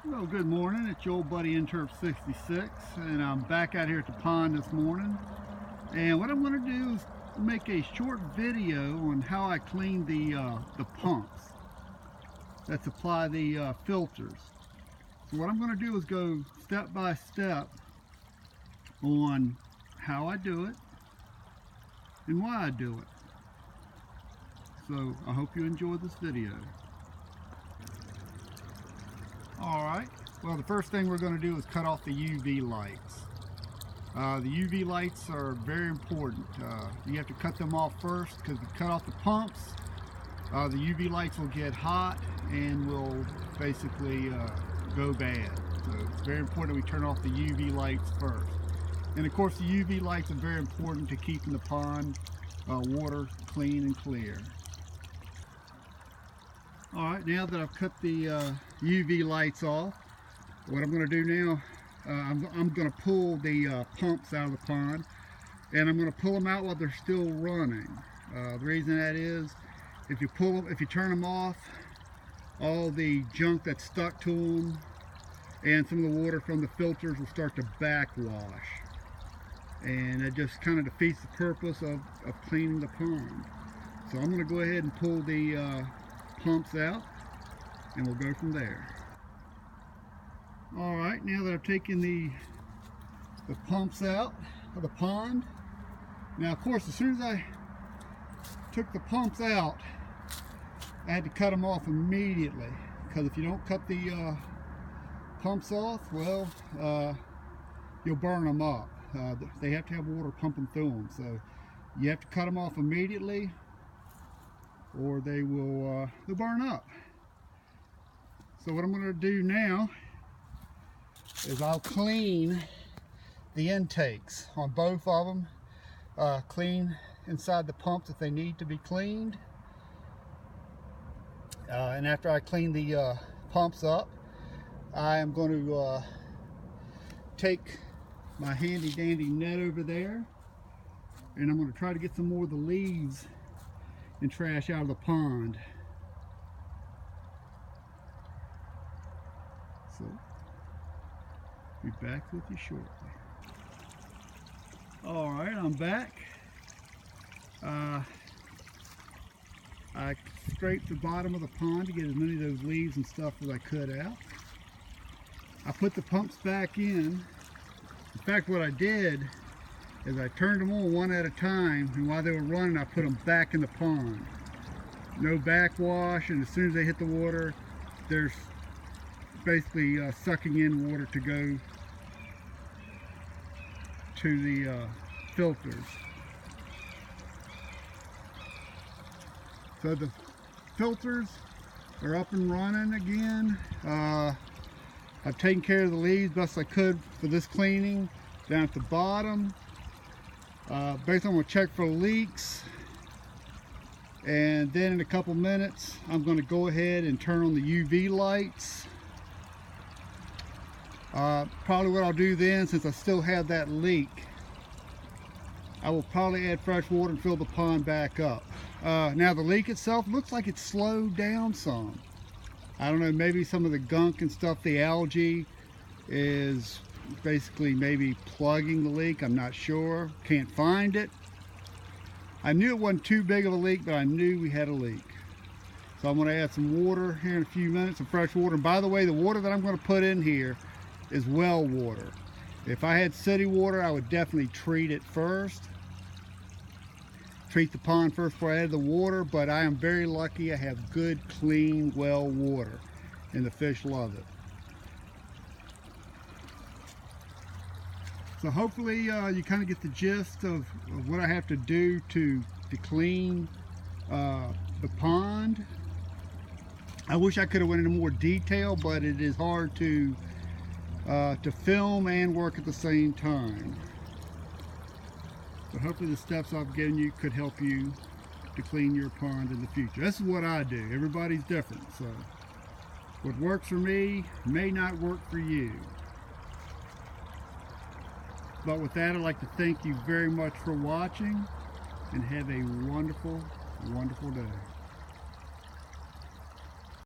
Well, good morning. It's your old buddy Interp66, and I'm back out here at the pond this morning. And what I'm going to do is make a short video on how I clean the pumps that supply the filters. So what I'm going to do is go step by step on how I do it and why I do it. So I hope you enjoy this video. Alright, well, the first thing we're going to do is cut off the UV lights. The UV lights are very important. You have to cut them off first, because if you cut off the pumps, the UV lights will get hot and will basically go bad. So it's very important that we turn off the UV lights first. And of course the UV lights are very important to keeping the pond water clean and clear. Alright, now that I've cut the UV lights off, what I'm going to do now, I'm going to pull the pumps out of the pond, and I'm going to pull them out while they're still running. The reason that is, if you turn them off, all the junk that's stuck to them and some of the water from the filters will start to backwash, and it just kind of defeats the purpose of cleaning the pond. So I'm going to go ahead and pull the pumps out, and we'll go from there. Alright, now that I've taken the pumps out of the pond, now of course as soon as I took the pumps out, I had to cut them off immediately, because if you don't cut the pumps off, well, you'll burn them up. They have to have water pumping through them, so you have to cut them off immediately, or they will they'll burn up. So what I'm going to do now is I'll clean the intakes on both of them, clean inside the pumps if they need to be cleaned, and after I clean the pumps up, I am going to take my handy dandy net over there, and I'm going to try to get some more of the leaves and trash out of the pond. So, be back with you shortly. Alright, I'm back. I scraped the bottom of the pond to get as many of those leaves and stuff as I could out. I put the pumps back in. In fact, what I did is I turned them on one at a time, and while they were running I put them back in the pond. No backwash, and as soon as they hit the water, they're basically sucking in water to go to the filters. So the filters are up and running again. I've taken care of the leaves best I could for this cleaning. Down at the bottom, basically I'm going to check for leaks, and then in a couple minutes I'm going to go ahead and turn on the UV lights. Probably what I'll do then, since I still have that leak, I will probably add fresh water and fill the pond back up. Now the leak itself looks like it's slowed down some. I don't know, maybe some of the gunk and stuff, the algae is basically maybe plugging the leak. I'm not sure, can't find it. I knew it wasn't too big of a leak, but I knew we had a leak. So I'm going to add some water here in a few minutes, some fresh water. And by the way, the water that I'm going to put in here is well water. If I had city water, I would definitely treat it first. Treat the pond first before I add the water, but I am very lucky I have good, clean, well water, and the fish love it. So hopefully you kind of get the gist of what I have to do to clean the pond. I wish I could have went into more detail, but it is hard to film and work at the same time. So hopefully the steps I've given you could help you to clean your pond in the future. This is what I do. Everybody's different, so what works for me may not work for you. But with that, I'd like to thank you very much for watching, and have a wonderful, wonderful day.